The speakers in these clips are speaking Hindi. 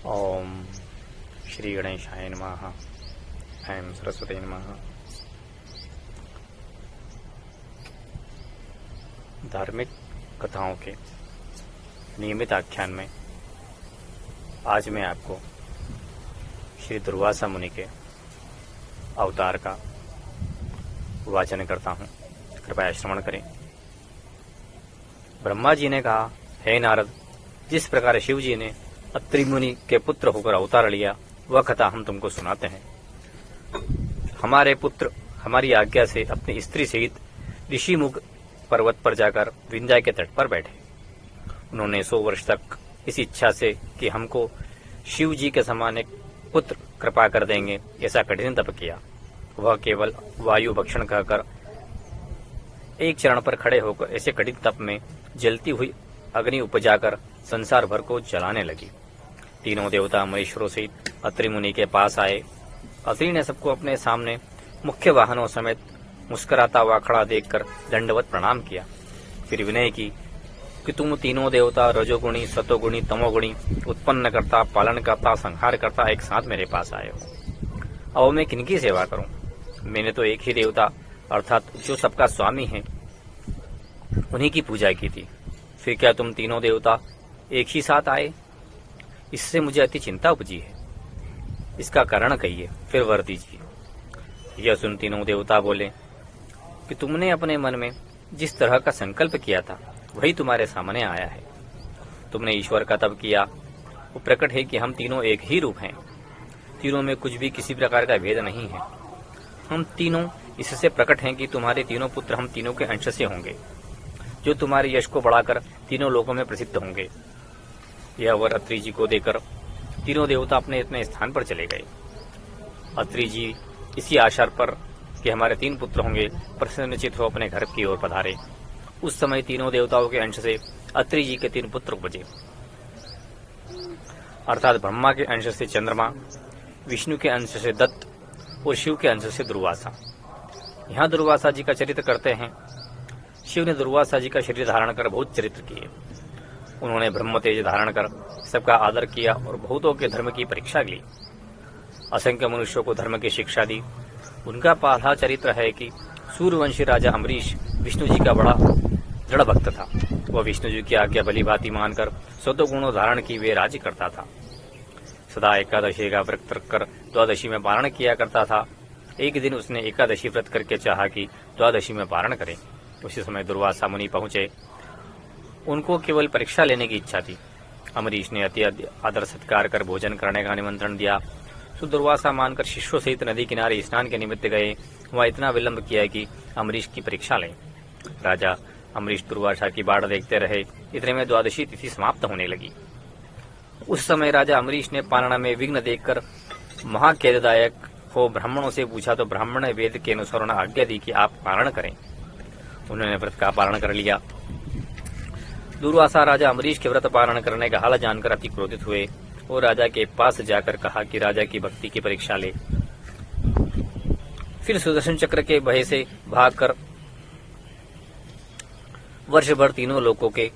ओम श्री गणेशाय नमः। ऐं सरस्वती नमः। धार्मिक कथाओं के नियमित आख्यान में आज मैं आपको श्री दुर्वासा मुनि के अवतार का वाचन करता हूँ। कृपया श्रवण करें। ब्रह्मा जी ने कहा, हे नारद, जिस प्रकार शिव जी ने अत्रि मुनि के पुत्र होकर अवतार लिया वह कथा हम तुमको सुनाते हैं। हमारे पुत्र हमारी आज्ञा से अपनी स्त्री सहित ऋषिमुख पर्वत पर जाकर विंध्या के तट पर बैठे। उन्होंने 100 वर्ष तक इस इच्छा से कि हमको शिव जी के समान एक पुत्र कृपा कर देंगे ऐसा कठिन तप किया। वह केवल वायु भक्षण कहकर एक चरण पर खड़े होकर ऐसे कठिन तप में जलती हुई अग्नि उपजाकर संसार भर को जलाने लगी। तीनों देवता महेश्वरों सहित अत्रि मुनि के पास आए। अत्रि ने सबको अपने सामने मुख्य वाहनों समेत मुस्कुराता हुआ खड़ा देखकर दंडवत प्रणाम किया। फिर विनय की कि तुम तीनों देवता रजोगुणी, सतोगुणी, तमोगुणी, उत्पन्न करता, पालन करता, संहार करता एक साथ मेरे पास आए हो। अब मैं किनकी सेवा करूं? मैंने तो एक ही देवता अर्थात जो सबका स्वामी है उन्हीं की पूजा की थी। फिर क्या तुम तीनों देवता एक ही साथ आए? इससे मुझे अति चिंता उपजी है। इसका कारण कहिए, फिर वर दीजिए। यह सुन तीनों देवता बोले कि तुमने अपने मन में जिस तरह का संकल्प किया था वही तुम्हारे सामने आया है। तुमने ईश्वर का तप किया, वो प्रकट है कि हम तीनों एक ही रूप हैं। तीनों में कुछ भी किसी प्रकार का भेद नहीं है। हम तीनों इससे प्रकट हैं कि तुम्हारे तीनों पुत्र हम तीनों के अंश से होंगे, जो तुम्हारे यश को बढ़ाकर तीनों लोकों में प्रसिद्ध होंगे। यह वर अत्रि जी को देकर तीनों देवता अपने अपने स्थान पर चले गए। अत्रि जी इसी आशा पर कि हमारे 3 पुत्र होंगे प्रसन्नचित्त हो अपने घर की ओर पधारे। उस समय तीनों देवताओं के अंश से अत्रि जी के 3 पुत्र उपजे, अर्थात ब्रह्मा के अंश से चंद्रमा, विष्णु के अंश से दत्त और शिव के अंश से दुर्वासा। यहाँ दुर्वासा जी का चरित्र करते हैं। शिव ने दुर्वासा जी का शरीर धारण कर बहुत चरित्र किए। उन्होंने ब्रह्म तेज धारण कर सबका आदर किया और बहुतों के धर्म की परीक्षा ली। असंख्य मनुष्यों को धर्म की शिक्षा दी। उनका पहला चरित्र है कि सूर्यवंशी राजा अम्बरीश विष्णु जी का बड़ा दृढ़ भक्त था। वह विष्णु जी की आज्ञा भली भांति मानकर 100 गुणों धारण की वे राज्य करता था। सदा एकादशी का व्रत रखकर द्वादशी में पारण किया करता था। एक दिन उसने एकादशी व्रत करके चाहा कि द्वादशी में पारण करे। उसी समय दुर्वासा मुनि पहुंचे। उनको केवल परीक्षा लेने की इच्छा थी। अम्बरीश ने अति आदर सत्कार कर भोजन करने का निमंत्रण दिया। तो दुर्वासा मानकर शिष्यों सहित नदी किनारे स्नान के निमित्त गए। वह इतना विलंब किया कि अम्बरीश की परीक्षा लें। राजा अम्बरीश दुर्वासा की बाट देखते रहे। इतने में द्वादशी तिथि समाप्त होने लगी। उस समय राजा अम्बरीश ने पारणा में विघ्न देखकर महाखेददायक हो ब्राह्मणों से पूछा तो ब्राह्मण ने वेद के अनुसार आज्ञा दी कि आप पारण करें। उन्होंने व्रत का पारण कर लिया। दुर्वासा राजा अम्बरीश के व्रत पारण करने का हाल जानकर अति क्रोधित हुए और राजा के पास जाकर कहा कि राजा की भक्ति की परीक्षा ले। फिर सुदर्शन चक्र के भय से भागकर वर्ष भर तीनों लोकों के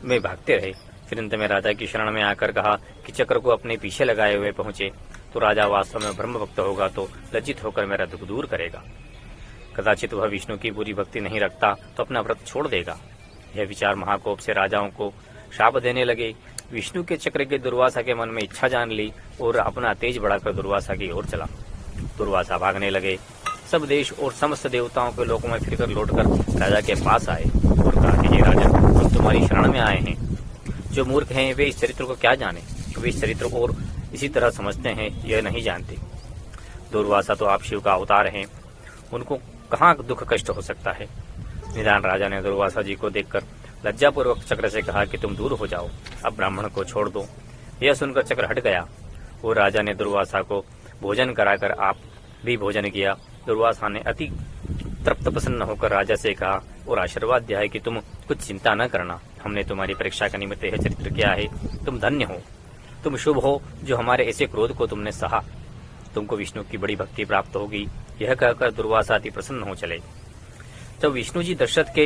में भागते रहे। फिर अंत में राजा की शरण में आकर कहा कि चक्र को अपने पीछे लगाए हुए पहुंचे तो राजा वास्तव में ब्रह्म भक्त होगा तो लज्जित होकर मेरा दुख दूर करेगा। कदाचित वह विष्णु की पूरी भक्ति नहीं रखता तो अपना व्रत छोड़ देगा। यह विचार महाकोप से राजाओं को शाप देने लगे। विष्णु के चक्र के दुर्वासा के मन में इच्छा जान ली और अपना तेज बढ़ाकर दुर्वासा की ओर चला। दुर्वासा भागने लगे। सब देश और समस्त देवताओं के लोकों में फिरकर लौटकर राजा के पास आए और कहा कि हे राजा, हम तुम्हारी शरण में आए हैं। जो मूर्ख हैं वे इस चरित्र को क्या जाने। वे इस चरित्र को और इसी तरह समझते हैं, यह नहीं जानते। दुर्वासा तो आप शिव का अवतार हैं, उनको कहाँ दुख कष्ट हो सकता है। निदान राजा ने दुर्वासा जी को देखकर लज्जापूर्वक चक्र से कहा कि तुम दूर हो जाओ, अब ब्राह्मण को छोड़ दो। यह सुनकर चक्र हट गया और राजा ने दुर्वासा को भोजन कराकर आप भी भोजन किया। दुर्वासा ने अति तृप्त प्रसन्न होकर राजा से कहा और आशीर्वाद दिया है कि तुम कुछ चिंता न करना। हमने तुम्हारी परीक्षा का निमित्त यह चरित्र किया है। तुम धन्य हो, तुम शुभ हो जो हमारे ऐसे क्रोध को तुमने सहा। तुमको विष्णु की बड़ी भक्ति प्राप्त होगी। यह कहकर दुर्वासा अति प्रसन्न हो चले। जब विष्णु जी दशरथ के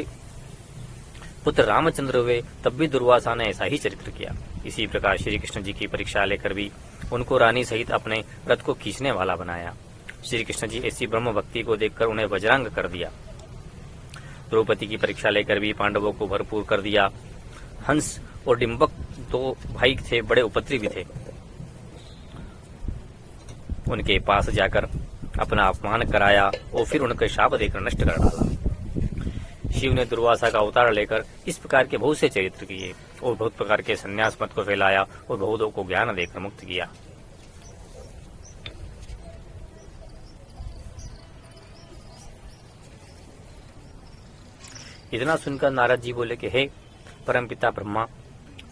पुत्र रामचंद्र हुए तब भी दुर्वासा ने ऐसा ही चरित्र किया। इसी प्रकार श्री कृष्ण जी की परीक्षा लेकर भी उनको रानी सहित अपने रथ को खींचने वाला बनाया। श्री कृष्ण जी ऐसी ब्रह्म भक्ति को देखकर उन्हें वज्रांग कर दिया। द्रौपदी की परीक्षा लेकर भी पांडवों को भरपूर कर दिया। हंस और डिम्बक दो भाई थे, बड़े उपद्रवी भी थे। उनके पास जाकर अपना अपमान कराया और फिर उनके शाप देकर नष्ट कर डाला। शिव ने दुर्वासा का अवतार लेकर इस प्रकार के बहुत से चरित्र किए और बहुत प्रकार के संन्यास मत को फैलाया और बहुतों को ज्ञान देकर मुक्त किया। इतना सुनकर नारद जी बोले कि हे परमपिता ब्रह्मा,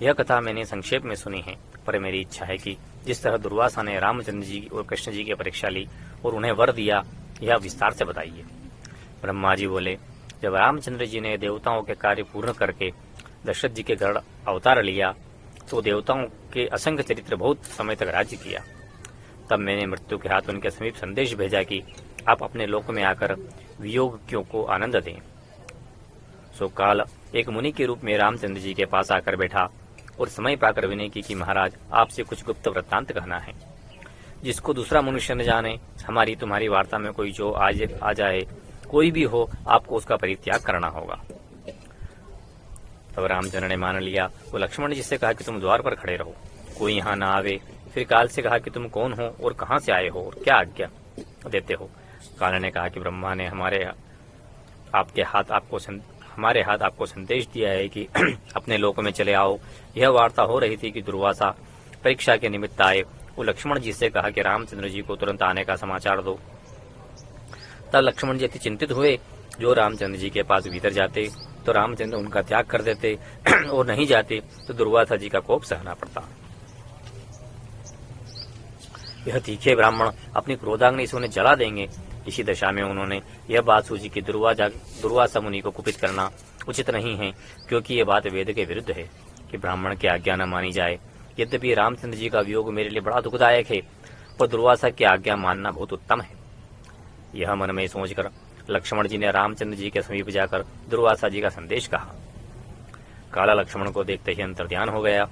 यह कथा मैंने संक्षेप में सुनी है, पर मेरी इच्छा है कि जिस तरह दुर्वासा ने रामचंद्र जी और कृष्ण जी की परीक्षा ली और उन्हें वर दिया, यह विस्तार से बताइए। ब्रह्मा जी बोले, जब रामचंद्र जी ने देवताओं के कार्य पूर्ण करके दशरथ जी के घर अवतार लिया तो देवताओं के असंख्य चरित्र बहुत समय तक राज्य किया। तब मैंने मृत्यु के हाथ उनके समीप संदेश भेजा कि आप अपने लोक में आकर वियोगियों को आनंद दें। सो काल एक मुनि के रूप में रामचंद्र जी के पास आकर बैठा और समय पाकर विनय की कि महाराज, आपसे कुछ गुप्त वृत्तांत कहना है, जिसको दूसरा मनुष्य न जाने। हमारी तुम्हारी वार्ता में कोई जो आज आ जाए, कोई भी हो, आपको उसका परित्याग करना होगा। तब रामचंद्र ने मान लिया। वो लक्ष्मण जी से कहा कि तुम द्वार पर खड़े रहो, कोई यहाँ न आवे। फिर काल से कहा कि तुम कौन हो और कहाँ से आए हो और क्या आज्ञा देते हो। काल ने कहा कि ब्रह्मा ने हमारे हाथ आपको संदेश दिया है कि अपने लोक में चले आओ। यह वार्ता हो रही थी कि दुर्वासा परीक्षा के निमित्त आए। वो लक्ष्मण जी से कहा कि रामचंद्र जी को तुरंत आने का समाचार दो। तब लक्ष्मण जी अति चिंतित हुए। जो रामचंद्र जी के पास भीतर जाते तो रामचंद्र उनका त्याग कर देते और नहीं जाते तो दुर्वासा जी का कोप सहना पड़ता। यह तीखे ब्राह्मण अपनी क्रोधाग्नि से उन्हें जला देंगे। इसी दशा में उन्होंने यह बात सोची कि दुर्वासा मुनि को कुपित करना उचित नहीं है, क्योंकि यह बात वेद के विरुद्ध है कि ब्राह्मण की आज्ञा न मानी जाए। यद्यपि रामचंद्र जी का वियोग मेरे लिए बड़ा दुखदायक है, पर दुर्वासा की आज्ञा मानना बहुत उत्तम है। यह मन में सोचकर लक्ष्मण जी ने रामचंद्र जी के समीप जाकर दुर्वासा जी का संदेश कहा। काला लक्ष्मण को देखते ही अंतर्ध्यान हो गया।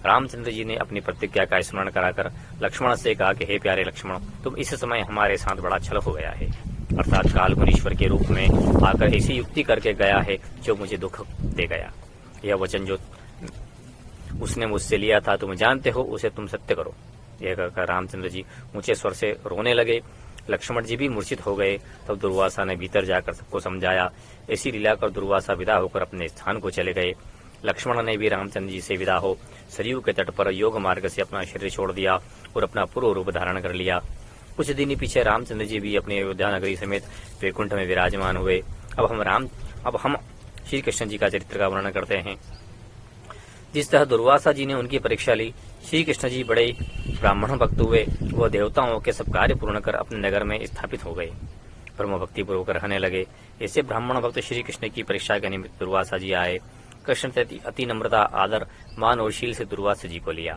रामचंद्र जी ने अपनी प्रतिज्ञा का स्मरण कराकर लक्ष्मण से कहा कि हे प्यारे लक्ष्मण, तुम इस समय हमारे साथ बड़ा छल हो गया है, अर्थात काल मुनीश्वर के रूप में आकर ऐसी युक्ति करके गया है जो मुझे दुख दे गया। यह वचन जो उसने मुझसे लिया था तुम जानते हो, उसे तुम सत्य करो। यह कहकर रामचंद्र जी ऊंचे स्वर से रोने लगे। लक्ष्मण जी भी मूर्छित हो गए। तब दुर्वासा ने भीतर जाकर सबको समझाया। ऐसी लीला कर दुर्वासा विदा होकर अपने स्थान को चले गए। लक्ष्मण ने भी रामचंद्र जी से विदा हो सरयू के तट पर योग मार्ग से अपना शरीर छोड़ दिया और अपना पूर्व रूप धारण कर लिया। कुछ दिन पीछे रामचंद्र जी भी अपने अयोध्या नगरी समेत वैकुंठ में विराजमान हुए। अब हम श्री कृष्ण जी का चरित्र का वर्णन करते हैं। जिस तरह दुर्वासा जी ने उनकी परीक्षा ली, श्री कृष्ण जी बड़े ब्राह्मण भक्त हुए। वह देवताओं के सब कार्य पूर्ण कर अपने नगर में स्थापित हो गए, ब्रह्म भक्ति पूर्वक रहने लगे। ऐसे ब्राह्मण भक्त श्री कृष्ण की परीक्षा के निमित्त दुर्वासा जी आए। कृष्ण ने अति नम्रता, आदर, मान और शील से दुर्वासा जी को लिया,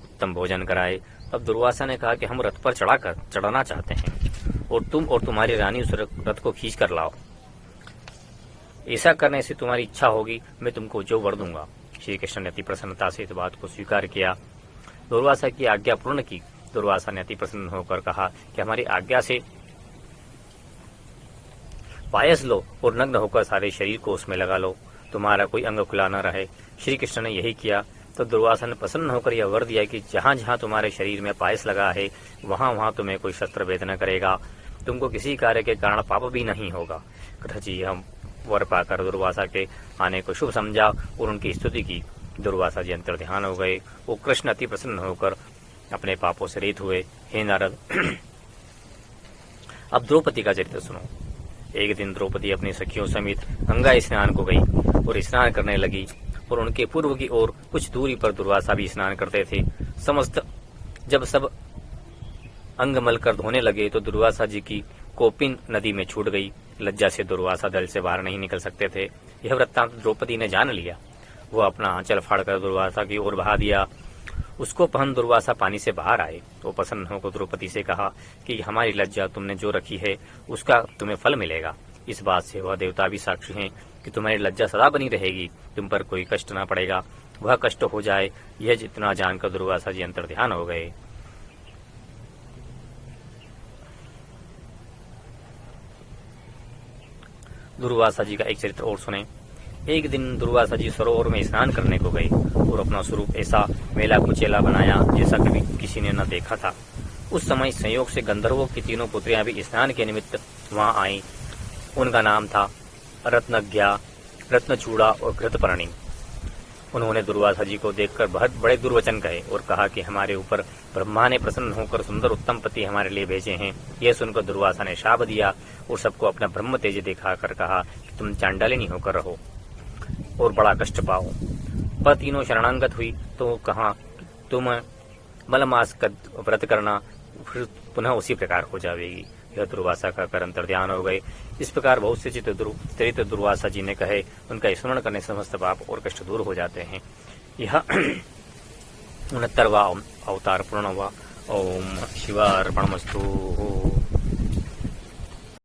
उत्तम भोजन कराए। अब दुर्वासा ने कहा कि हम रथ पर चढ़ाना चाहते हैं और तुम और तुम्हारी रानी उस रथ को खींच कर लाओ। ऐसा करने से तुम्हारी इच्छा होगी, मैं तुमको जो वर दूंगा। श्री कृष्ण ने अति प्रसन्नता से इस बात को स्वीकार किया। दुर्वासा की आज्ञा पूर्ण की। दुर्वासा ने अति प्रसन्न होकर कहा कि हमारी आज्ञा से पायस लो और नग्न होकर सारे शरीर को उसमें लगा लो, तुम्हारा कोई अंग खुला न रहे। श्री कृष्ण ने यही किया। तो दुर्वासा ने प्रसन्न होकर यह वर दिया कि जहाँ जहाँ तुम्हारे शरीर में पायस लगा है वहाँ वहाँ तुम्हें कोई शस्त्र भेद न करेगा, तुमको किसी कार्य के कारण पाप भी नहीं होगा। कृष्ण जी हम वर पाकर दुर्वासा के आने को शुभ समझा और उनकी स्तुति की। दुर्वासा जी अंतर्ध्यान हो गए। वो कृष्ण अति प्रसन्न होकर अपने पापों से रहित हुए। हे नारद, अब द्रौपदी का चरित्र सुनो। एक दिन द्रौपदी अपनी सखियों समेत गंगा स्नान को गई और स्नान करने लगी, और उनके पूर्व की ओर कुछ दूरी पर दुर्वासा भी स्नान करते थे। जब सब अंग मल कर धोने लगे तो दुर्वासा जी की कोपिन नदी में छूट गई। लज्जा से दुर्वासा दल से बाहर नहीं निकल सकते थे। यह वृत्तांत द्रौपदी ने जान लिया। वह अपना आंचल फाड़कर दुर्वासा की ओर बहा दिया। उसको पहन दुर्वासा पानी से बाहर आए तो प्रसन्न होकर द्रौपदी से कहा कि हमारी लज्जा तुमने जो रखी है उसका तुम्हें फल मिलेगा। इस बात से वह देवता भी साक्षी हैं कि तुम्हारी लज्जा सदा बनी रहेगी, तुम पर कोई कष्ट न पड़ेगा। वह कष्ट हो जाए, यह जितना जानकर दुर्वासा जी अंतर्ध्यान हो गए। दुर्वासा जी का एक चरित्र और सुने। एक दिन दुर्वासा जी सरोवर में स्नान करने को गए और अपना स्वरूप ऐसा मेला कुचेला बनाया जैसा कभी किसी ने न देखा था। उस समय संयोग से गंधर्वों की तीनों पुत्रियां भी स्नान के निमित्त वहां आईं। उनका नाम था रत्नज्ञा, रत्नचूड़ा और घृतपर्णी। उन्होंने दुर्वासा जी को देखकर बहुत बड़े दुर्वचन कहे और कहा कि हमारे ऊपर ब्रह्मा ने प्रसन्न होकर सुंदर उत्तम पति हमारे लिए भेजे हैं। यह सुनकर दुर्वासा ने शाप दिया और सबको अपना ब्रह्म तेज दिखाकर कहा कि तुम चांडालिनी होकर रहो और बड़ा कष्ट पाओ। पर तीनों शरणागत हुई तो कहा तुम मलमास का व्रत करना, फिर पुनः उसी प्रकार हो जाएगी। यह दुर्वासा का कर अंतर्ध्यान हो गए। इस प्रकार बहुत से चरित्र दुर्वासा जी ने कहे, उनका स्मरण करने समस्त पाप और कष्ट दूर हो जाते हैं। यह 69वां अवतार पूर्ण हुआ। ओम शिवार्पणमस्तु।